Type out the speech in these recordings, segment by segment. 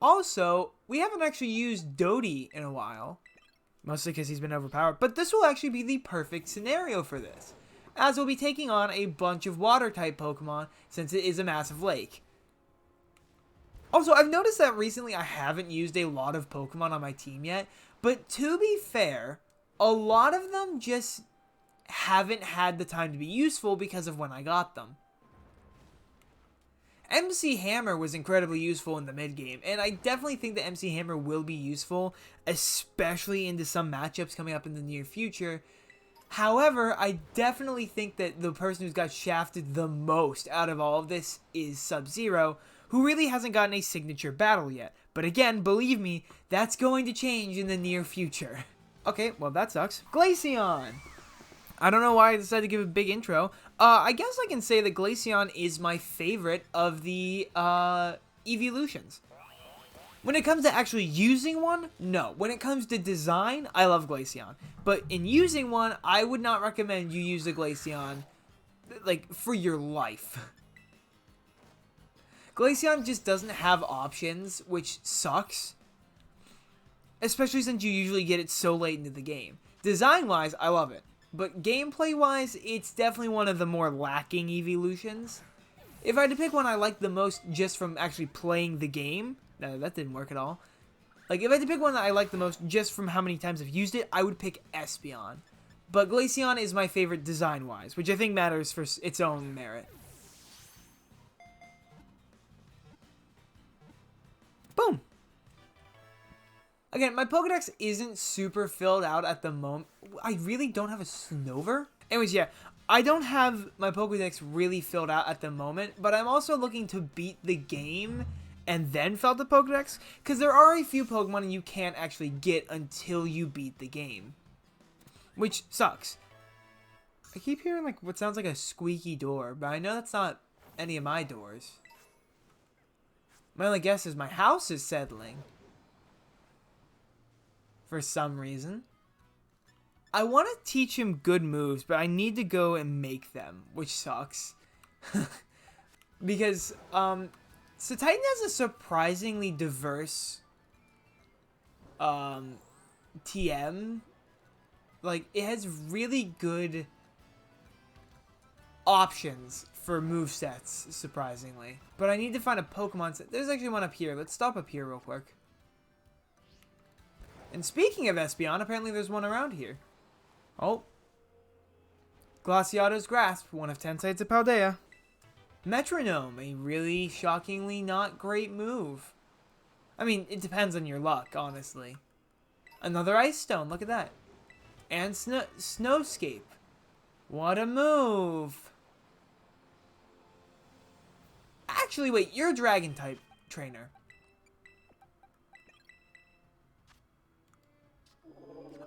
Also, we haven't actually used Dodie in a while. Mostly because he's been overpowered. But this will actually be the perfect scenario for this, as we'll be taking on a bunch of water-type Pokemon since it is a massive lake. Also, I've noticed that recently I haven't used a lot of Pokemon on my team yet. But to be fair, a lot of them just haven't had the time to be useful because of when I got them. MC Hammer was incredibly useful in the mid-game, and I definitely think that MC Hammer will be useful, especially into some matchups coming up in the near future. However, I definitely think that the person who's got shafted the most out of all of this is Sub-Zero, who really hasn't gotten a signature battle yet. But again, believe me, that's going to change in the near future. Okay, well that sucks. Glaceon! I don't know why I decided to give a big intro. I guess I can say that Glaceon is my favorite of the evolutions. When it comes to actually using one, no. When it comes to design, I love Glaceon. But in using one, I would not recommend you use a Glaceon, like, for your life. Glaceon just doesn't have options, which sucks. Especially since you usually get it so late into the game. Design-wise, I love it. But gameplay-wise, it's definitely one of the more lacking evolutions. If I had to pick one I like the most just from actually playing the game... No, that didn't work at all. Like, if I had to pick one that I like the most just from how many times I've used it, I would pick Espeon. But Glaceon is my favorite design-wise, which I think matters for its own merit. Boom! Again, my Pokedex isn't super filled out at the moment. I really don't have a Snover. Anyways, yeah, I don't have my Pokedex really filled out at the moment, but I'm also looking to beat the game and then fill out the Pokedex, because there are a few Pokemon you can't actually get until you beat the game, which sucks. I keep hearing like what sounds like a squeaky door, but I know that's not any of my doors. My only guess is my house is settling. For some reason. I want to teach him good moves, but I need to go and make them, which sucks. Because, Titan has a surprisingly diverse, TM. Like, it has really good options for movesets, surprisingly. But I need to find a Pokemon set. There's actually one up here. Let's stop up here real quick. And speaking of Espeon, apparently there's one around here. Oh. Glaciato's Grasp, one of 10 sites of Paldea. Metronome, a really shockingly not great move. I mean, it depends on your luck, honestly. Another Ice Stone, look at that. And Snowscape. What a move. Actually, wait, you're a Dragon-type trainer.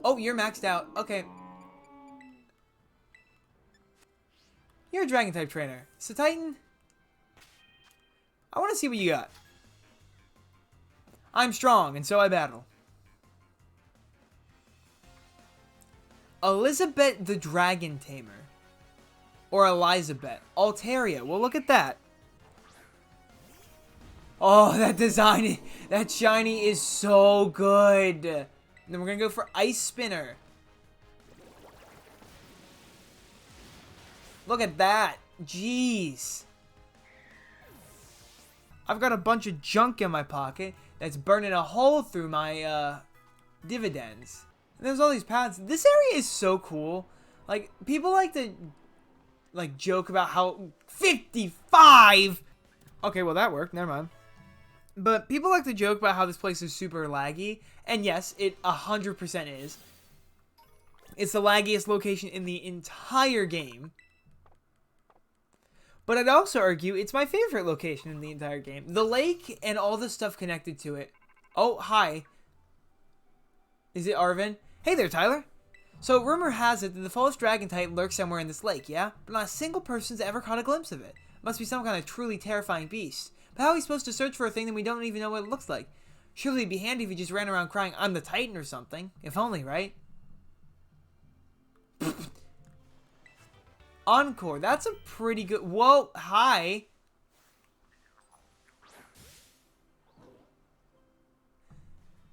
Oh, you're maxed out. Okay. You're a Dragon-type trainer. So, Titan, I want to see what you got. I'm strong, and so I battle. Elizabeth the Dragon Tamer. Or Elizabeth. Altaria. Well, look at that. Oh, that design, that shiny is so good. Then we're going to go for Ice Spinner. Look at that. Jeez. I've got a bunch of junk in my pocket that's burning a hole through my dividends. And there's all these paths. This area is so cool. Like, people like to joke about how 55. Okay, well that worked. Never mind. But people like to joke about how this place is super laggy. And yes, it 100% is. It's the laggiest location in the entire game. But I'd also argue it's my favorite location in the entire game. The lake and all the stuff connected to it. Oh, hi. Is it Arvin? Hey there, Tyler. So, rumor has it that the false dragon type lurks somewhere in this lake, yeah? But not a single person's ever caught a glimpse of it. Must be some kind of truly terrifying beast. But how are we supposed to search for a thing that we don't even know what it looks like? Surely it'd be handy if you just ran around crying, I'm the Titan or something. If only, right? Encore. That's a pretty good... Whoa, hi.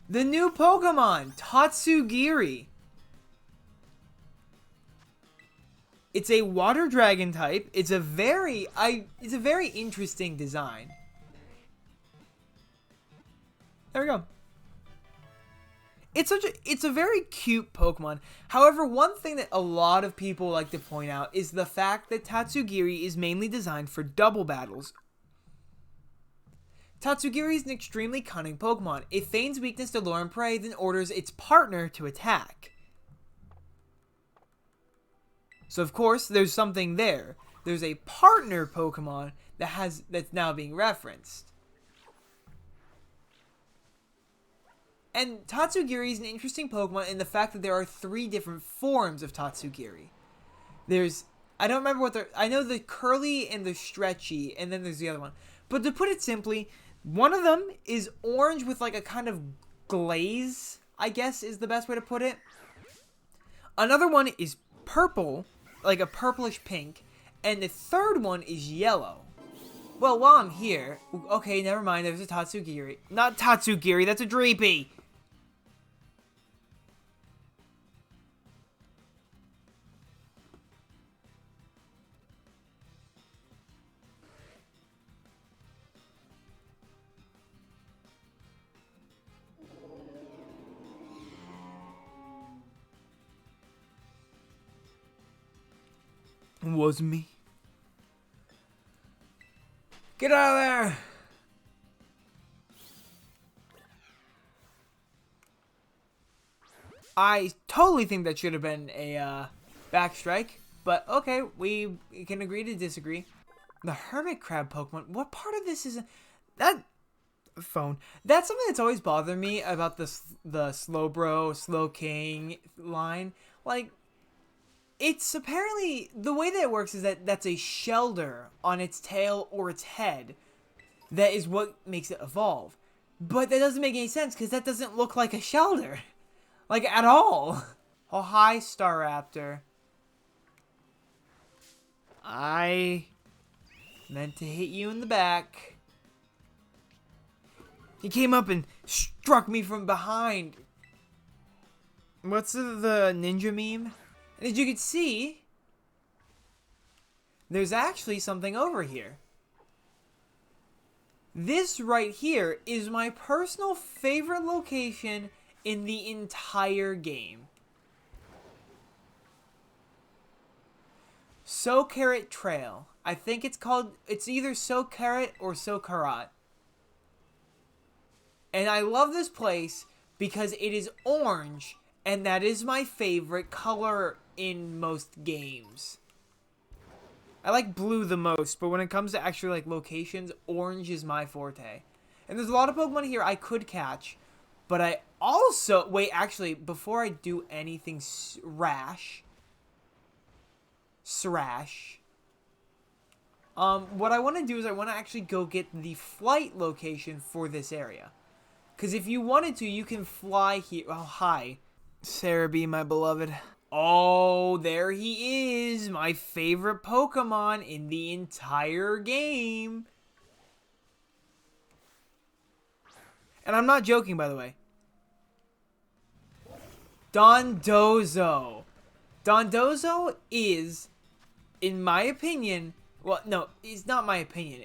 The new Pokemon, Tatsugiri. It's a water dragon type. It's a very interesting design. There we go. It's a very cute Pokemon. However, one thing that a lot of people like to point out is the fact that Tatsugiri is mainly designed for double battles. Tatsugiri is an extremely cunning Pokemon. It feigns weakness to lure and prey, then orders its partner to attack. So of course, there's something there. There's a partner Pokemon that's now being referenced. And Tatsugiri is an interesting Pokemon in the fact that there are 3 different forms of Tatsugiri. I don't remember I know the curly and the stretchy, and then there's the other one. But to put it simply, one of them is orange with like a kind of glaze, I guess is the best way to put it. Another one is purple, like a purplish pink, and the third one is yellow. Well, while I'm here, okay, never mind, there's a Tatsugiri. Not Tatsugiri, that's a Dreepy! Was me. Get out of there! I totally think that should have been a backstrike, but okay, we can agree to disagree. The Hermit Crab Pokemon. What part of this is that phone? That's something that's always bothered me about the Slowbro, Slowking line. Like, it's apparently, the way that it works is that that's a shelter on its tail or its head. That is what makes it evolve. But that doesn't make any sense because that doesn't look like a shelter. Like, at all. Oh, hi, Staraptor. I meant to hit you in the back. He came up and struck me from behind. What's the ninja meme? And as you can see, there's actually something over here. This right here is my personal favorite location in the entire game. Socarrot Trail. I think it's either Socarrot or Socarrot. And I love this place because it is orange, and that is my favorite color in most games. I like blue the most, but when it comes to actually like locations, orange is my forte. And there's a lot of Pokemon here I could catch, but I also... Wait, actually, before I do anything rash... what I want to do is I want to actually go get the flight location for this area. Because if you wanted to, you can fly here. Oh, hi. Sarah B, my beloved. Oh, there he is. My favorite Pokemon in the entire game. And I'm not joking, by the way. Dondozo. Dondozo is, in my opinion... Well, no, it's not my opinion.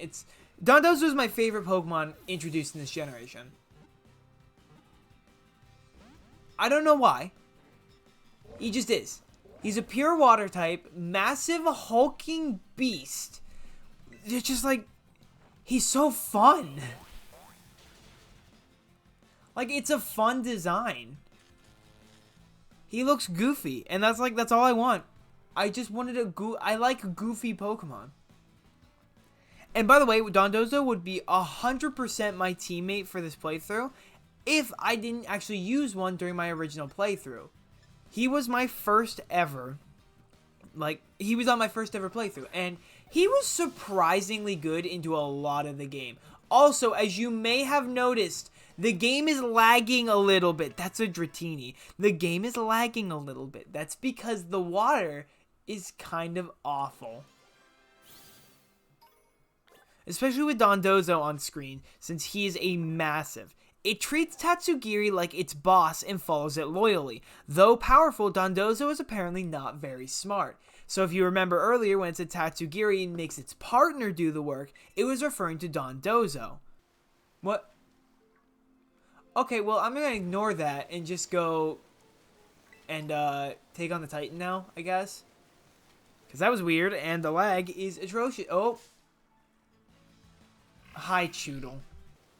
Dondozo is my favorite Pokemon introduced in this generation. I don't know why. He just is. He's a pure water type, massive hulking beast. It's just like, he's so fun. Like, it's a fun design. He looks goofy, and that's all I want. I just wanted I like goofy Pokemon. And by the way, Dondozo would be 100% my teammate for this playthrough if I didn't actually use one during my original playthrough. He was my first ever, he was on my first ever playthrough, and he was surprisingly good into a lot of the game. Also, as you may have noticed, the game is lagging a little bit. That's a Dratini. The game is lagging a little bit. That's because the water is kind of awful. Especially with Dondozo on screen, since he is a massive. It treats Tatsugiri like its boss and follows it loyally. Though powerful, Dondozo is apparently not very smart. So if you remember earlier when it said Tatsugiri makes its partner do the work, it was referring to Dondozo. What? Okay, well, I'm going to ignore that and just go and take on the Titan now, I guess. Because that was weird, and the lag is atrocious. Oh. Hi, Choodle.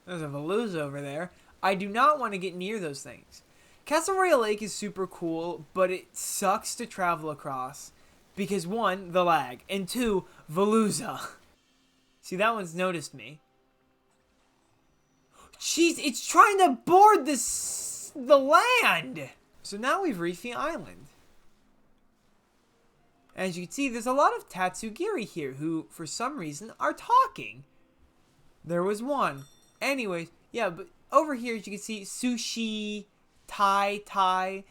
There's a Veluza over there. I do not want to get near those things. Castle Royale Lake is super cool, but it sucks to travel across. Because 1, the lag, and 2, Veluza. See, that one's noticed me. Jeez, it's trying to board the land! So now we've reached the island. As you can see, there's a lot of Tatsugiri here who, for some reason, are talking. There was one. Anyways, yeah, but over here, as you can see, Sushi, Tai.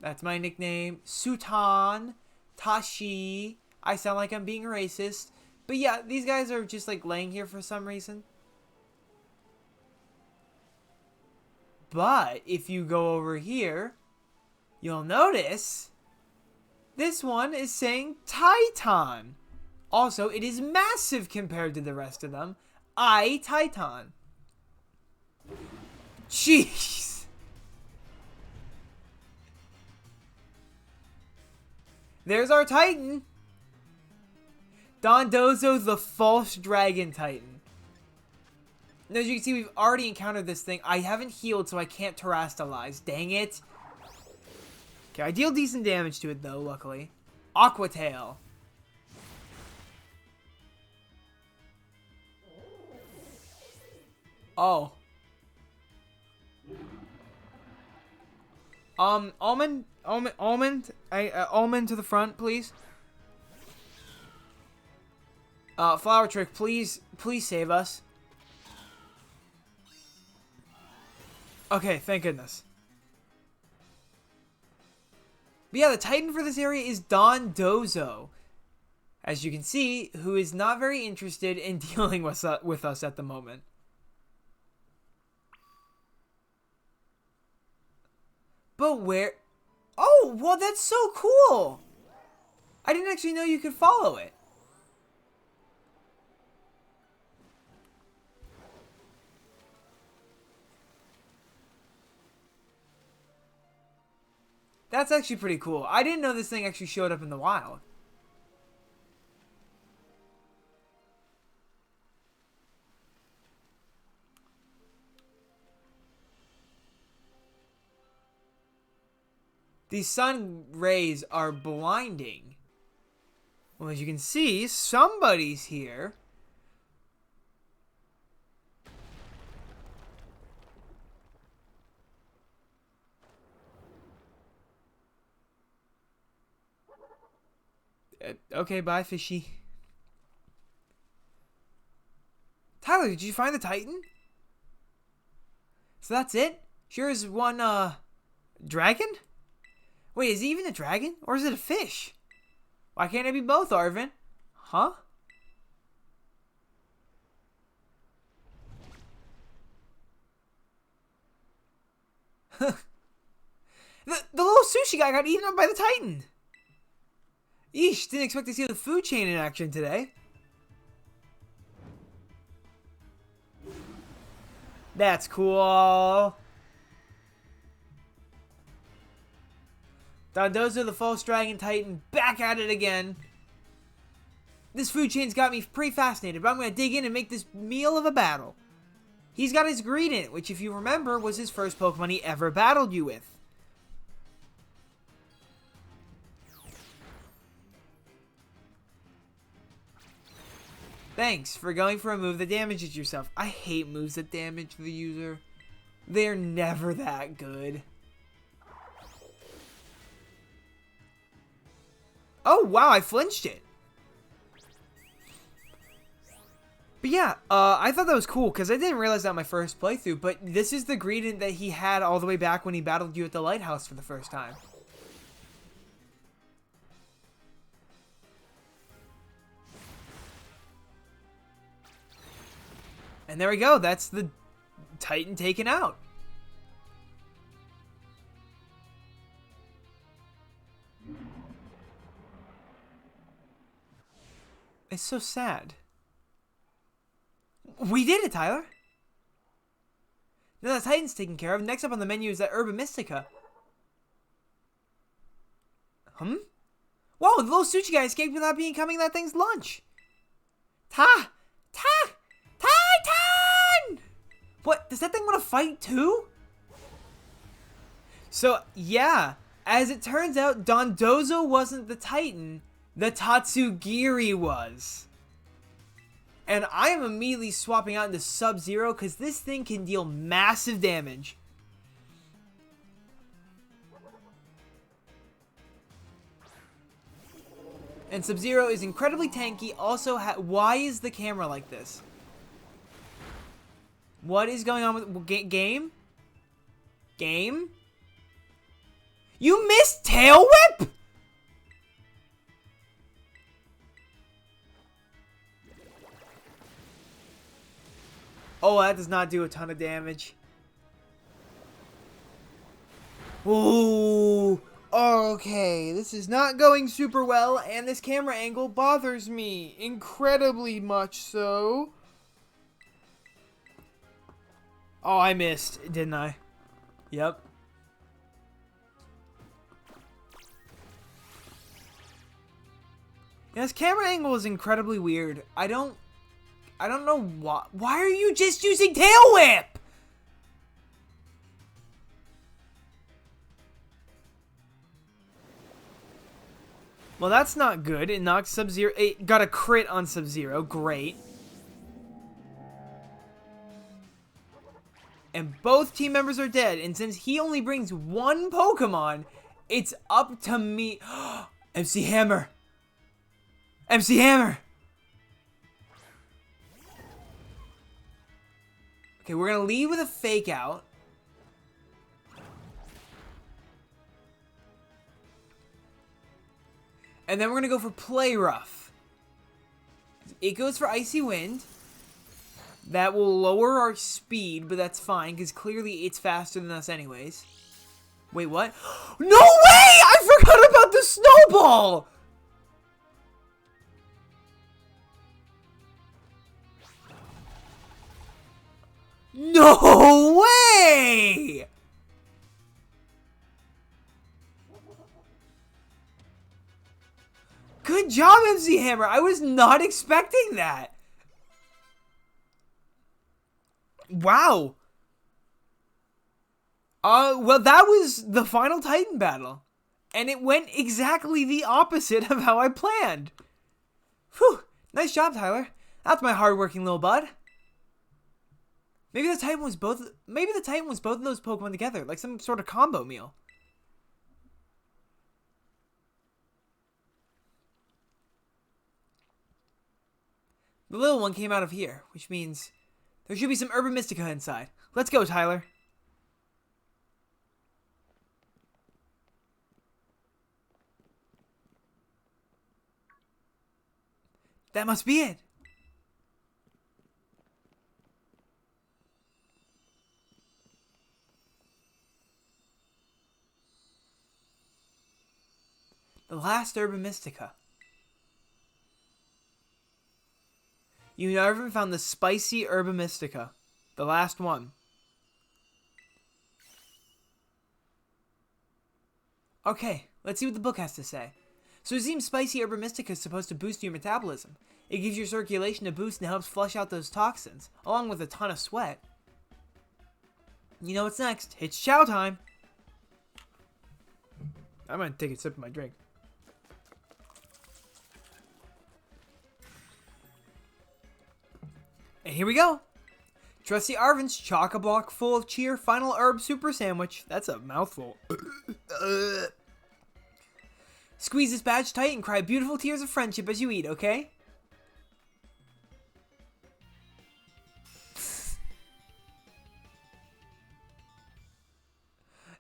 That's my nickname. Sutan, Tashi. I sound like I'm being racist. But yeah, these guys are just like laying here for some reason. But if you go over here, you'll notice this one is saying Titan. Also, it is massive compared to the rest of them. Titan. Jeez. There's our Titan. Dondozo, the false dragon Titan. Now, as you can see, we've already encountered this thing. I haven't healed, so I can't terastalize. Dang it. Okay, I deal decent damage to it, though, luckily. Aqua Tail. Oh. Almond to the front, please. Flower Trick, please save us. Okay, thank goodness. But yeah, the Titan for this area is Dondozo. As you can see, who is not very interested in dealing with us at the moment. But where... Oh, well, that's so cool! I didn't actually know you could follow it. That's actually pretty cool. I didn't know this thing actually showed up in the wild. These sun rays are blinding. Well, as you can see, somebody's here. Okay, bye, fishy. Tyler, did you find the Titan? So that's it? Sure is one, dragon? Wait, is he even a dragon? Or is it a fish? Why can't it be both, Arvin? Huh? the little sushi guy got eaten up by the Titan. Eesh, didn't expect to see the food chain in action today. That's cool. Dondozo, the false dragon Titan, back at it again. This food chain's got me pretty fascinated, but I'm going to dig in and make this meal of a battle. He's got his greed in it, which, if you remember, was his first Pokemon he ever battled you with. Thanks for going for a move that damages yourself. I hate moves that damage the user. They're never that good. Oh, wow, I flinched it. But yeah, I thought that was cool, because I didn't realize that on my first playthrough, but this is the greeting that he had all the way back when he battled you at the lighthouse for the first time. And there we go, that's the Titan taken out. It's so sad. We did it, Tyler. Now that Titan's taken care of, next up on the menu is that Herba Mystica. Whoa, the little sushi guy escaped without becoming that thing's lunch. Titan! What, does that thing want to fight too? So, yeah, as it turns out, Dondozo wasn't the Titan, the Tatsugiri was. And I am immediately swapping out into Sub-Zero because this thing can deal massive damage. And Sub-Zero is incredibly tanky. Also, why is the camera like this? What is going on with game? Game? You missed Tail Whip? Oh, that does not do a ton of damage. Ooh. Okay, this is not going super well, and this camera angle bothers me incredibly much so. Oh, I missed, didn't I? Yep. Yeah, this camera angle is incredibly weird. I don't know why. Why are you just using Tail Whip? Well, that's not good. It knocked Sub-Zero. It got a crit on Sub-Zero. Great. And both team members are dead. And since he only brings one Pokemon, it's up to me. MC Hammer. MC Hammer. Okay, we're going to lead with a fake out. And then we're going to go for Play Rough. It goes for Icy Wind. That will lower our speed, but that's fine, because clearly it's faster than us anyways. Wait, what? No way! I forgot about the snowball! No way! Good job, MC Hammer. I was not expecting that. Wow. Well, that was the final Titan battle. And it went exactly the opposite of how I planned. Whew. Nice job, Tyler. That's my hardworking little bud. Maybe the Titan was both of those Pokemon together, like some sort of combo meal. The little one came out of here, which means there should be some Herba Mystica inside. Let's go, Tyler. That must be it. The last Herba Mystica. You never found the spicy Herba Mystica. The last one. Okay, let's see what the book has to say. So it seems spicy Herba Mystica is supposed to boost your metabolism. It gives your circulation a boost and helps flush out those toxins, along with a ton of sweat. You know what's next? It's chow time! I'm gonna take a sip of my drink. And here we go. Trusty Arvin's chock-a-block full of cheer final herb super sandwich. That's a mouthful. Squeeze this badge tight and cry beautiful tears of friendship as you eat, okay?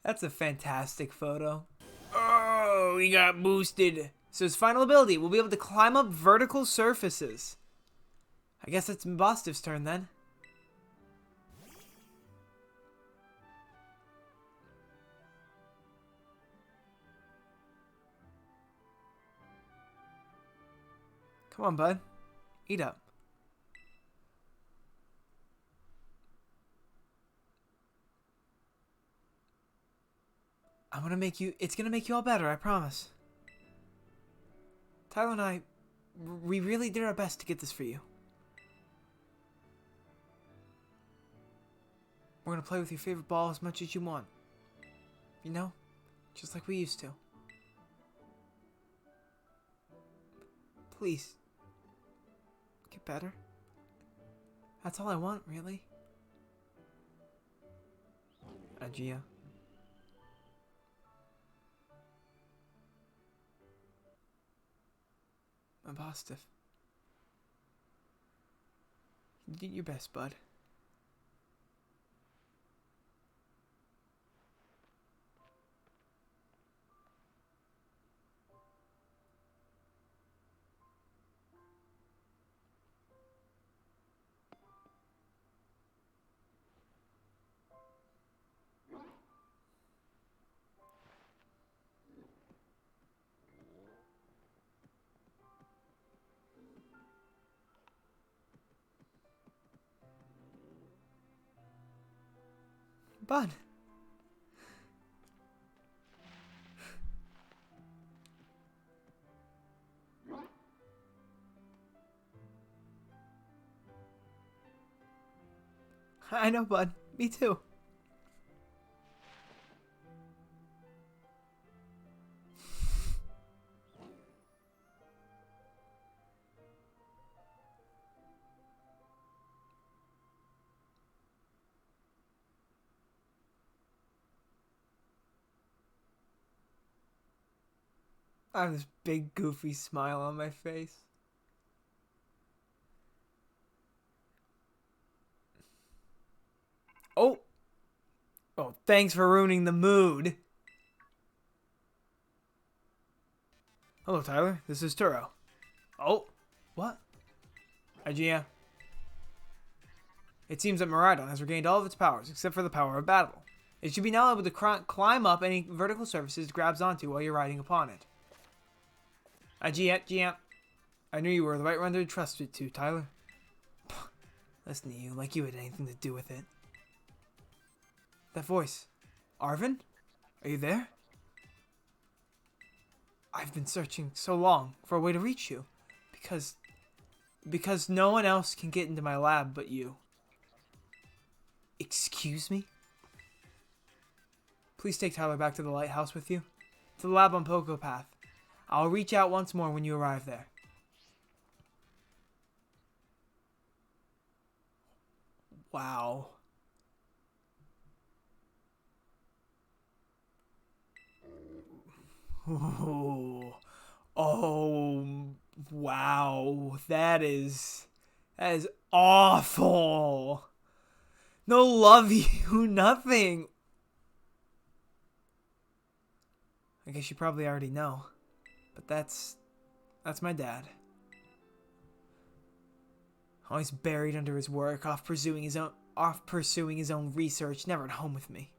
That's a fantastic photo. Oh, we got boosted. So his final ability, we'll be able to climb up vertical surfaces. I guess it's Mbostif's turn then. Come on, bud. Eat up. I'm gonna make you... It's gonna make you all better, I promise. Tyler and I, we really did our best to get this for you. We're gonna play with your favorite ball as much as you want. You know? Just like we used to. Please. Get better. That's all I want, really. Agia. My positive. You did your best, bud. Bud. I know, bud. Me too. I have this big goofy smile on my face. Oh! Oh, thanks for ruining the mood. Hello, Tyler. This is Turo. Oh! What? Agia. It seems that Miraidon has regained all of its powers, except for the power of battle. It should be now able to climb up any vertical surfaces it grabs onto while you're riding upon it. Agia. I knew you were the right one to trust it to, Tyler. Listen to you, like you had anything to do with it. That voice. Arvin? Are you there? I've been searching so long for a way to reach you. Because no one else can get into my lab but you. Excuse me? Please take Tyler back to the lighthouse with you. To the lab on Poco Path. I'll reach out once more when you arrive there. Wow. Oh, wow. That is awful. No love you, nothing. I guess you probably already know. But that's my dad. Always buried under his work, off pursuing his own research, never at home with me.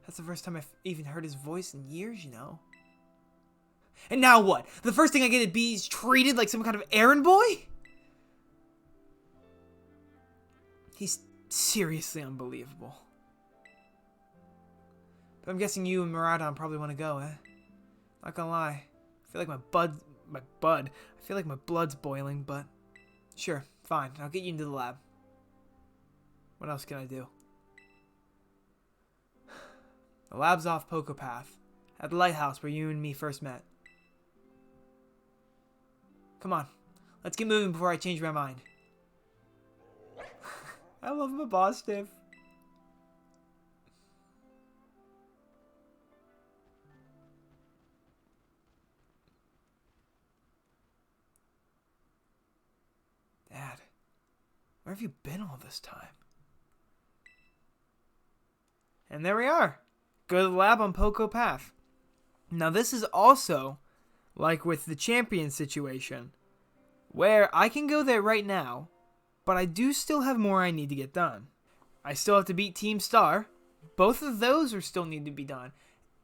That's the first time I've even heard his voice in years, you know. And now what? The first thing I get to be is treated like some kind of errand boy? He's seriously unbelievable. But I'm guessing you and Miraidon probably want to go, eh? Not gonna lie. I feel like my blood's boiling, but sure, fine. I'll get you into the lab. What else can I do? The lab's off Poco Path, at the lighthouse where you and me first met. Come on, let's get moving before I change my mind. I love my boss, Steve. Dad, where have you been all this time? And there we are. Go to the lab on Poco Path. Now this is also like with the champion situation, where I can go there right now, but I do still have more I need to get done. I still have to beat Team Star. Both of those are still need to be done.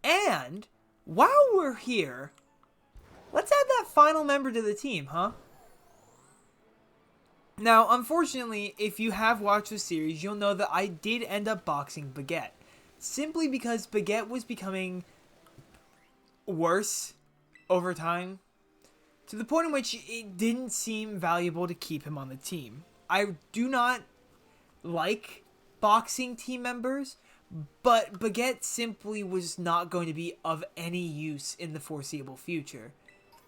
And while we're here, let's add that final member to the team, huh? Now, unfortunately, if you have watched the series, you'll know that I did end up boxing Baguette. Simply because Baguette was becoming worse over time, to the point in which it didn't seem valuable to keep him on the team. I do not like boxing team members, but Baguette simply was not going to be of any use in the foreseeable future.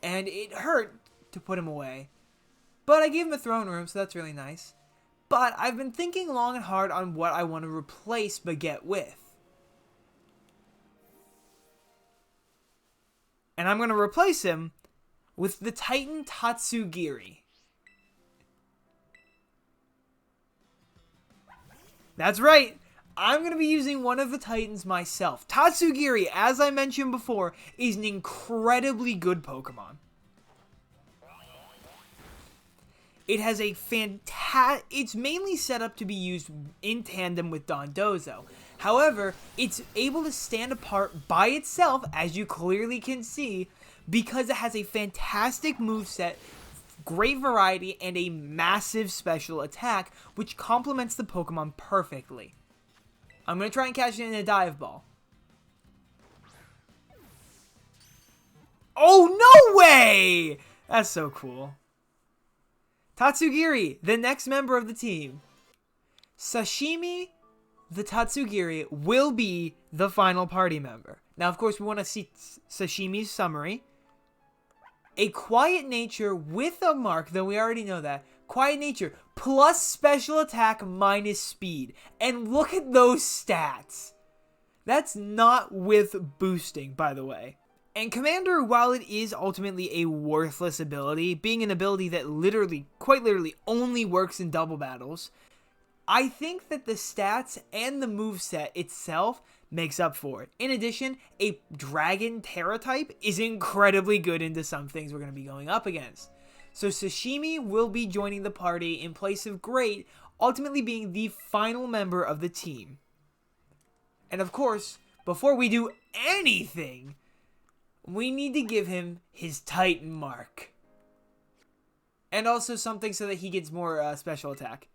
And it hurt to put him away. But I gave him a throne room, so that's really nice. But I've been thinking long and hard on what I want to replace Baguette with. And I'm going to replace him with the Titan Tatsugiri. That's right. I'm going to be using one of the Titans myself. Tatsugiri, as I mentioned before, is an incredibly good Pokemon. It has a it's mainly set up to be used in tandem with Dondozo. However, it's able to stand apart by itself, as you clearly can see, because it has a fantastic moveset, great variety, and a massive special attack, which complements the Pokemon perfectly. I'm going to try and catch it in a dive ball. Oh, no way! That's so cool. Tatsugiri, the next member of the team. Sashimi, the Tatsugiri, will be the final party member. Now, of course, we want to see Sashimi's summary. A quiet nature with a mark, though we already know that. Quiet nature plus special attack minus speed. And look at those stats. That's not with boosting, by the way. And Commander, while it is ultimately a worthless ability, being an ability that quite literally only works in double battles, I think that the stats and the moveset itself makes up for it. In addition, a Dragon Terra type is incredibly good into some things we're going to be going up against. So Sashimi will be joining the party in place of Great, ultimately being the final member of the team. And of course, before we do anything, we need to give him his Titan mark. And also something so that he gets more special attack.